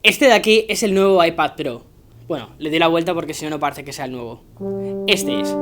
Este de aquí es el nuevo iPad Pro. Bueno, le doy la vuelta porque si no, no parece que sea el nuevo. Este es.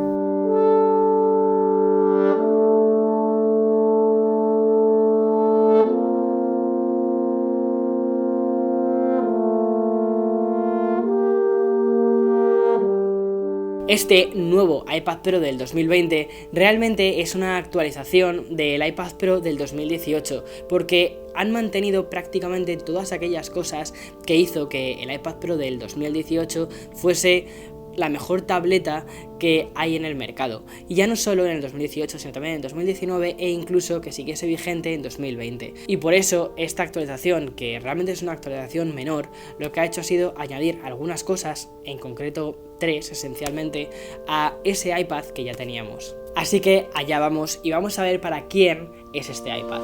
Este nuevo iPad Pro del 2020 realmente es una actualización del iPad Pro del 2018, porque han mantenido prácticamente todas aquellas cosas que hizo que el iPad Pro del 2018 fuese la mejor tableta que hay en el mercado, y ya no solo en el 2018 sino también en 2019 e incluso que siguiese vigente en 2020. Y por eso esta actualización, que realmente es una actualización menor, lo que ha hecho ha sido añadir algunas cosas, en concreto 3 esencialmente, a ese iPad que ya teníamos. Así que allá vamos y vamos a ver para quién es este iPad.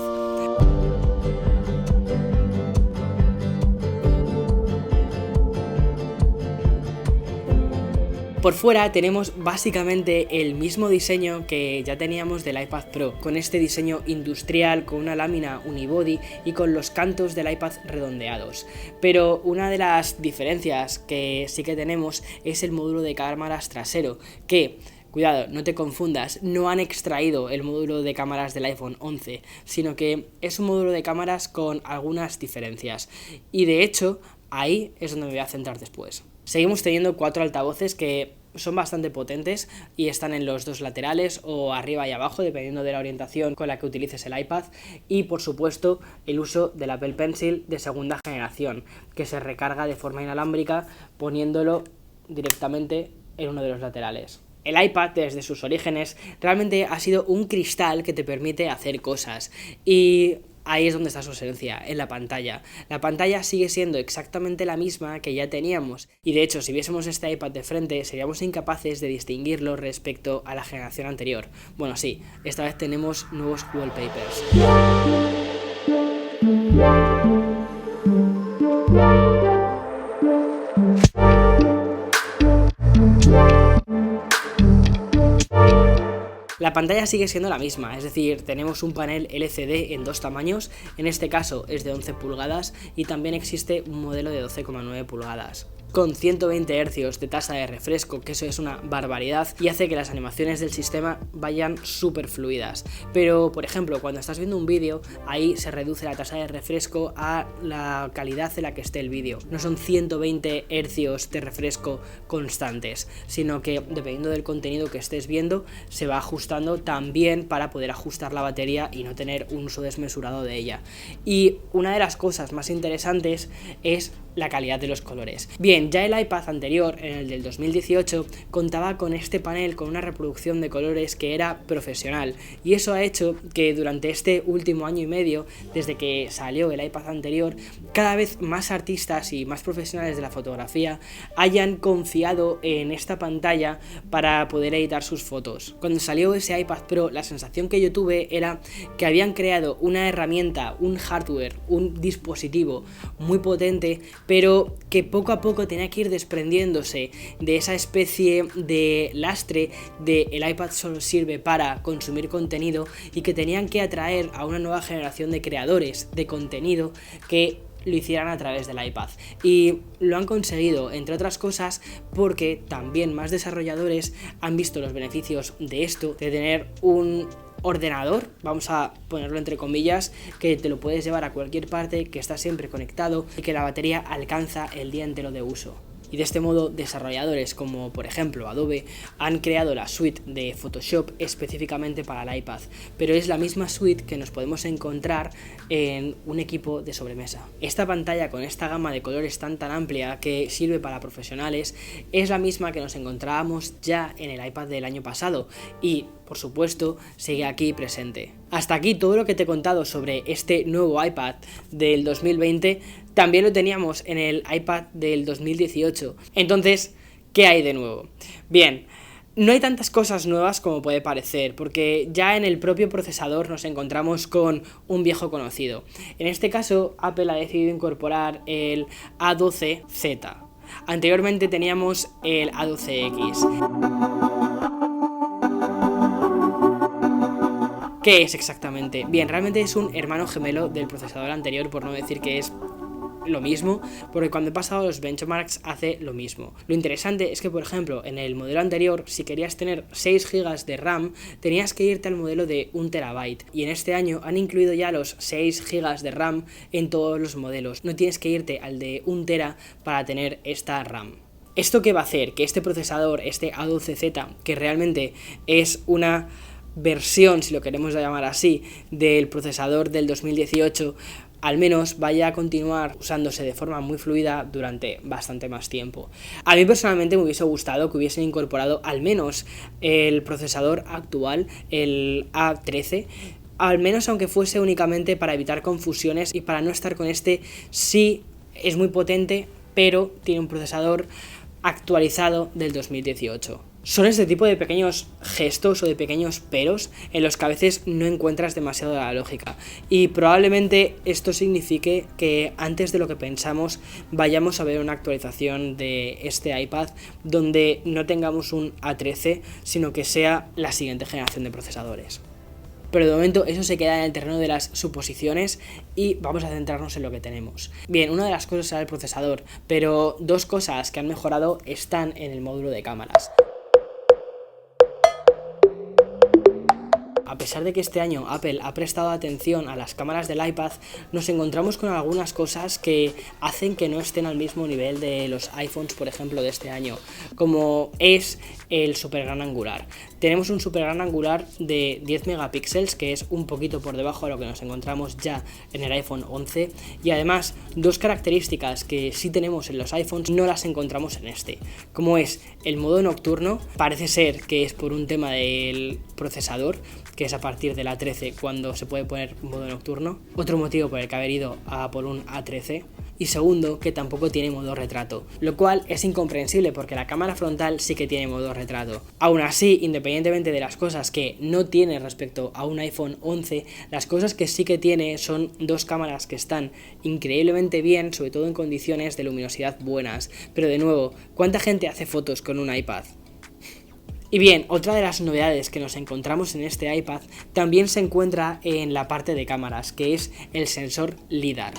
Por fuera tenemos básicamente el mismo diseño que ya teníamos del iPad Pro, con este diseño industrial, con una lámina unibody y con los cantos del iPad redondeados. Pero una de las diferencias que sí que tenemos es el módulo de cámaras trasero, que, cuidado, no te confundas, no han extraído el módulo de cámaras del iPhone 11, sino que es un módulo de cámaras con algunas diferencias. Y de hecho, ahí es donde me voy a centrar después. Seguimos teniendo 4 altavoces que son bastante potentes y están en los dos laterales o arriba y abajo, dependiendo de la orientación con la que utilices el iPad. Y por supuesto el uso del Apple Pencil de segunda generación, que se recarga de forma inalámbrica poniéndolo directamente en uno de los laterales. El iPad desde sus orígenes realmente ha sido un cristal que te permite hacer cosas, y ahí es donde está su esencia, en la pantalla. La pantalla sigue siendo exactamente la misma que ya teníamos, y de hecho si viésemos este iPad de frente seríamos incapaces de distinguirlo respecto a la generación anterior. Bueno, sí, esta vez tenemos nuevos wallpapers. La pantalla sigue siendo la misma, es decir, tenemos un panel LCD en 2 tamaños, en este caso es de 11 pulgadas y también existe un modelo de 12,9 pulgadas. Con 120 Hz de tasa de refresco, que eso es una barbaridad y hace que las animaciones del sistema vayan súper fluidas. Pero, por ejemplo, cuando estás viendo un vídeo, ahí se reduce la tasa de refresco a la calidad en la que esté el vídeo. No son 120 Hz de refresco constantes, sino que dependiendo del contenido que estés viendo, se va ajustando también para poder ajustar la batería y no tener un uso desmesurado de ella. Y una de las cosas más interesantes es la calidad de los colores. Bien, ya el iPad anterior, en el del 2018, contaba con este panel con una reproducción de colores que era profesional, y eso ha hecho que durante este último año y medio, desde que salió el iPad anterior, cada vez más artistas y más profesionales de la fotografía hayan confiado en esta pantalla para poder editar sus fotos. Cuando salió ese iPad Pro, la sensación que yo tuve era que habían creado una herramienta, un hardware, un dispositivo muy potente, pero que poco a poco tenía que ir desprendiéndose de esa especie de lastre de el iPad solo sirve para consumir contenido, y que tenían que atraer a una nueva generación de creadores de contenido que lo hicieran a través del iPad. Y lo han conseguido, entre otras cosas, porque también más desarrolladores han visto los beneficios de esto, de tener un ordenador, vamos a ponerlo entre comillas, que te lo puedes llevar a cualquier parte, que está siempre conectado y que la batería alcanza el día entero de uso. Y de este modo, desarrolladores como por ejemplo Adobe han creado la suite de Photoshop específicamente para el iPad, pero es la misma suite que nos podemos encontrar en un equipo de sobremesa. Esta pantalla con esta gama de colores tan amplia que sirve para profesionales es la misma que nos encontrábamos ya en el iPad del año pasado y, por supuesto, sigue aquí presente. Hasta aquí todo lo que te he contado sobre este nuevo iPad del 2020. También lo teníamos en el iPad del 2018. Entonces, ¿qué hay de nuevo? Bien, no hay tantas cosas nuevas como puede parecer, porque ya en el propio procesador nos encontramos con un viejo conocido. En este caso, Apple ha decidido incorporar el A12Z. Anteriormente teníamos el A12X. ¿Qué es exactamente? Bien, realmente es un hermano gemelo del procesador anterior, por no decir que es lo mismo, porque cuando he pasado los benchmarks hace lo mismo. Lo interesante es que, por ejemplo, en el modelo anterior, si querías tener 6 GB de RAM, tenías que irte al modelo de 1 TB, y en este año han incluido ya los 6 GB de RAM en todos los modelos. No tienes que irte al de 1 TB para tener esta RAM. ¿Esto qué va a hacer? Que este procesador, este A12Z, que realmente es una versión, si lo queremos llamar así, del procesador del 2018, al menos vaya a continuar usándose de forma muy fluida durante bastante más tiempo. A mí personalmente me hubiese gustado que hubiesen incorporado al menos el procesador actual, el A13, al menos aunque fuese únicamente para evitar confusiones y para no estar con este sí es muy potente, pero tiene un procesador actualizado del 2018. Son este tipo de pequeños gestos o de pequeños peros en los que a veces no encuentras demasiado la lógica, y probablemente esto signifique que antes de lo que pensamos vayamos a ver una actualización de este iPad donde no tengamos un A13, sino que sea la siguiente generación de procesadores. Pero de momento eso se queda en el terreno de las suposiciones y vamos a centrarnos en lo que tenemos. Bien, una de las cosas será el procesador, pero dos cosas que han mejorado están en el módulo de cámaras. A pesar de que este año Apple ha prestado atención a las cámaras del iPad, nos encontramos con algunas cosas que hacen que no estén al mismo nivel de los iPhones, por ejemplo, de este año, como es el super gran angular. Tenemos un super gran angular de 10 megapíxeles, que es un poquito por debajo de lo que nos encontramos ya en el iPhone 11, y además dos características que sí tenemos en los iPhones no las encontramos en este, como es el modo nocturno. Parece ser que es por un tema del procesador, que es a partir de la A13 cuando se puede poner modo nocturno, otro motivo por el que haber ido a por un A13, y segundo, que tampoco tiene modo retrato, lo cual es incomprensible porque la cámara frontal sí que tiene modo retrato. Aún así, independientemente de las cosas que no tiene respecto a un iPhone 11, las cosas que sí que tiene son dos cámaras que están increíblemente bien, sobre todo en condiciones de luminosidad buenas. Pero de nuevo, ¿cuánta gente hace fotos con un iPad? Y bien, otra de las novedades que nos encontramos en este iPad también se encuentra en la parte de cámaras, que es el sensor LiDAR.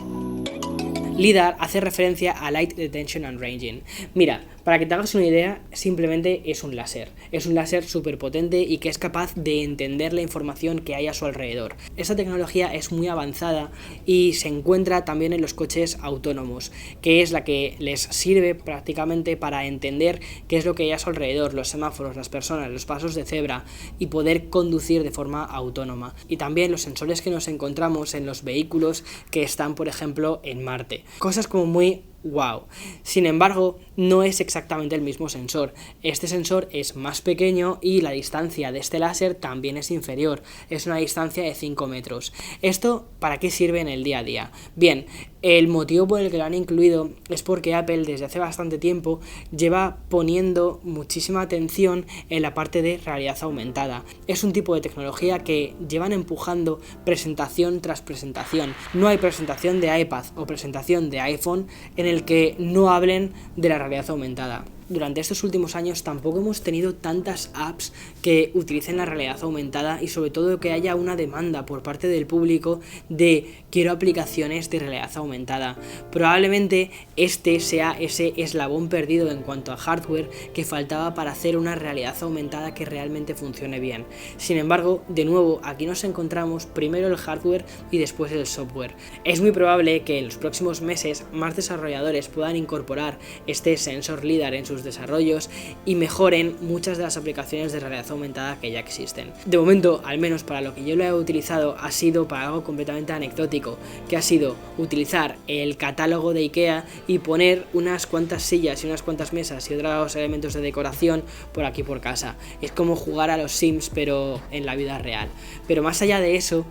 LiDAR hace referencia a Light Detection and Ranging. Mira, para que te hagas una idea, simplemente es un láser. Es un láser súper potente y que es capaz de entender la información que hay a su alrededor. Esta tecnología es muy avanzada y se encuentra también en los coches autónomos, que es la que les sirve prácticamente para entender qué es lo que hay a su alrededor, los semáforos, las personas, los pasos de cebra, y poder conducir de forma autónoma. Y también los sensores que nos encontramos en los vehículos que están, por ejemplo, en Marte. Cosas como muy wow. Sin embargo, no es exactamente el mismo sensor. Este sensor es más pequeño y la distancia de este láser también es inferior. Es una distancia de 5 metros. ¿Esto para qué sirve en el día a día? Bien, el motivo por el que lo han incluido es porque Apple desde hace bastante tiempo lleva poniendo muchísima atención en la parte de realidad aumentada. Es un tipo de tecnología que llevan empujando presentación tras presentación. No hay presentación de iPad o presentación de iPhone en el que no hablen de la realidad aumentada. Durante estos últimos años tampoco hemos tenido tantas apps que utilicen la realidad aumentada y sobre todo que haya una demanda por parte del público de quiero aplicaciones de realidad aumentada. Probablemente este sea ese eslabón perdido en cuanto a hardware que faltaba para hacer una realidad aumentada que realmente funcione bien. Sin embargo, de nuevo, aquí nos encontramos primero el hardware y después el software. Es muy probable que en los próximos meses más desarrolladores puedan incorporar este sensor LiDAR en sus desarrollos y mejoren muchas de las aplicaciones de realidad aumentada que ya existen. De momento, al menos para lo que yo lo he utilizado, ha sido para algo completamente anecdótico, que ha sido utilizar el catálogo de IKEA y poner unas cuantas sillas y unas cuantas mesas y otros elementos de decoración por aquí por casa. Es como jugar a los Sims pero en la vida real. Pero más allá de eso,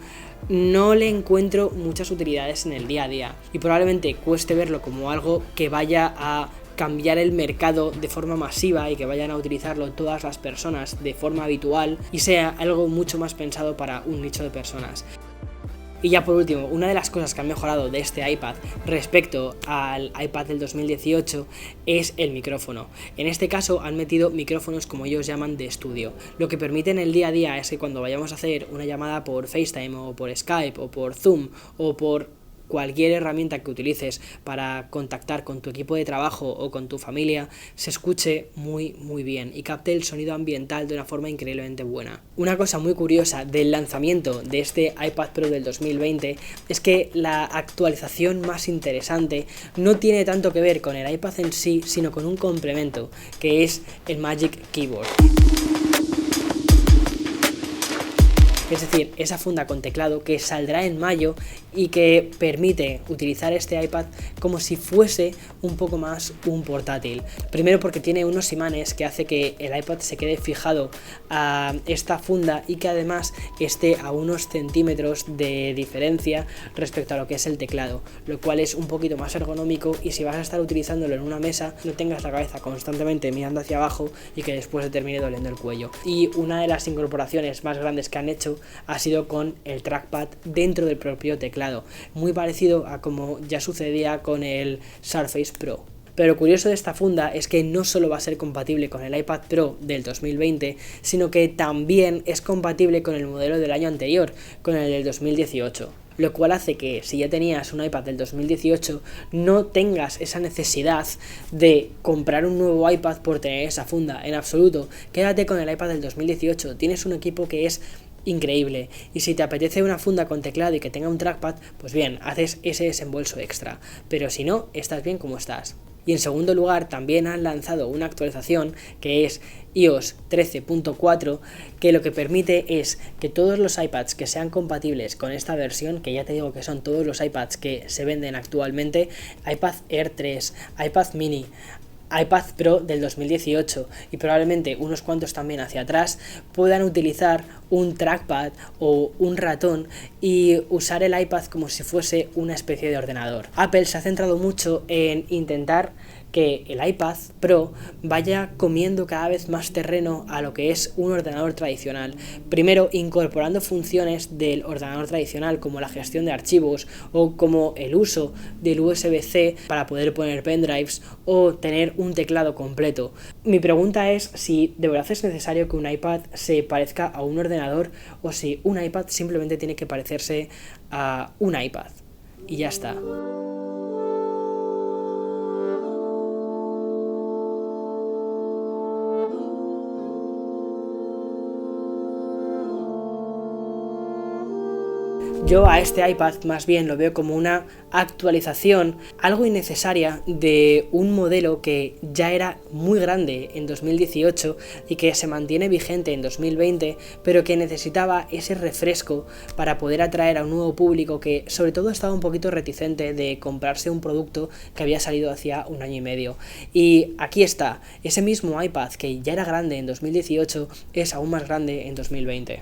no le encuentro muchas utilidades en el día a día y probablemente cueste verlo como algo que vaya a cambiar el mercado de forma masiva y que vayan a utilizarlo todas las personas de forma habitual y sea algo mucho más pensado para un nicho de personas. Y ya por último, una de las cosas que han mejorado de este iPad respecto al iPad del 2018 es el micrófono. En este caso han metido micrófonos como ellos llaman de estudio. Lo que permite en el día a día es que cuando vayamos a hacer una llamada por FaceTime o por Skype o por Zoom o por cualquier herramienta que utilices para contactar con tu equipo de trabajo o con tu familia se escuche muy bien y capte el sonido ambiental de una forma increíblemente buena. Una cosa muy curiosa del lanzamiento de este iPad Pro del 2020 es que la actualización más interesante no tiene tanto que ver con el iPad en sí, sino con un complemento, que es el Magic Keyboard. Es decir, esa funda con teclado que saldrá en mayo y que permite utilizar este iPad como si fuese un poco más un portátil. Primero porque tiene unos imanes que hace que el iPad se quede fijado a esta funda y que además esté a unos centímetros de diferencia respecto a lo que es el teclado, lo cual es un poquito más ergonómico, y si vas a estar utilizándolo en una mesa no tengas la cabeza constantemente mirando hacia abajo y que después te termine doliendo el cuello. Y una de las incorporaciones más grandes que han hecho ha sido con el trackpad dentro del propio teclado, muy parecido a como ya sucedía con el Surface Pro. Pero lo curioso de esta funda es que no solo va a ser compatible con el iPad Pro del 2020, sino que también es compatible con el modelo del año anterior, con el del 2018. Lo cual hace que si ya tenías un iPad del 2018 no tengas esa necesidad de comprar un nuevo iPad por tener esa funda, en absoluto. Quédate con el iPad del 2018, tienes un equipo que es increíble, y si te apetece una funda con teclado y que tenga un trackpad, pues bien, haces ese desembolso extra, pero si no, estás bien como estás. Y en segundo lugar, también han lanzado una actualización que es iOS 13.4, que lo que permite es que todos los iPads que sean compatibles con esta versión, que ya te digo que son todos los iPads que se venden actualmente, iPad Air 3, iPad mini, iPad Pro del 2018 y probablemente unos cuantos también hacia atrás, puedan utilizar un trackpad o un ratón y usar el iPad como si fuese una especie de ordenador. Apple se ha centrado mucho en intentar que el iPad Pro vaya comiendo cada vez más terreno a lo que es un ordenador tradicional. Primero, incorporando funciones del ordenador tradicional como la gestión de archivos o como el uso del USB-C para poder poner pendrives o tener un teclado completo. Mi pregunta es si de verdad es necesario que un iPad se parezca a un ordenador o si un iPad simplemente tiene que parecerse a un iPad y ya está. Yo a este iPad más bien lo veo como una actualización algo innecesaria de un modelo que ya era muy grande en 2018 y que se mantiene vigente en 2020, pero que necesitaba ese refresco para poder atraer a un nuevo público que sobre todo estaba un poquito reticente de comprarse un producto que había salido hacía un año y medio. Y aquí está, ese mismo iPad que ya era grande en 2018 es aún más grande en 2020.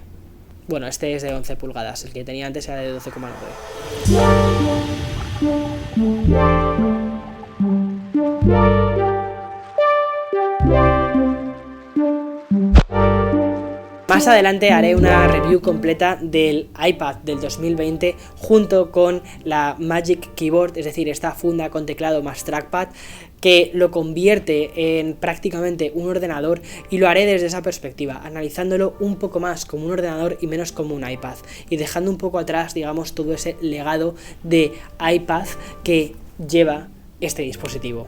Bueno, este es de 11 pulgadas, el que tenía antes era de 12,9. Más adelante haré una review completa del iPad del 2020 junto con la Magic Keyboard, es decir, esta funda con teclado más trackpad que lo convierte en prácticamente un ordenador, y lo haré desde esa perspectiva, analizándolo un poco más como un ordenador y menos como un iPad, y dejando un poco atrás, digamos, todo ese legado de iPad que lleva este dispositivo.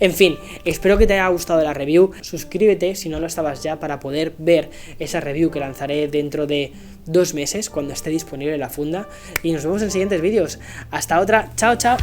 En fin, espero que te haya gustado la review. Suscríbete si no lo estabas ya para poder ver esa review que lanzaré dentro de 2 meses cuando esté disponible la funda, y nos vemos en siguientes vídeos. Hasta otra, chao chao.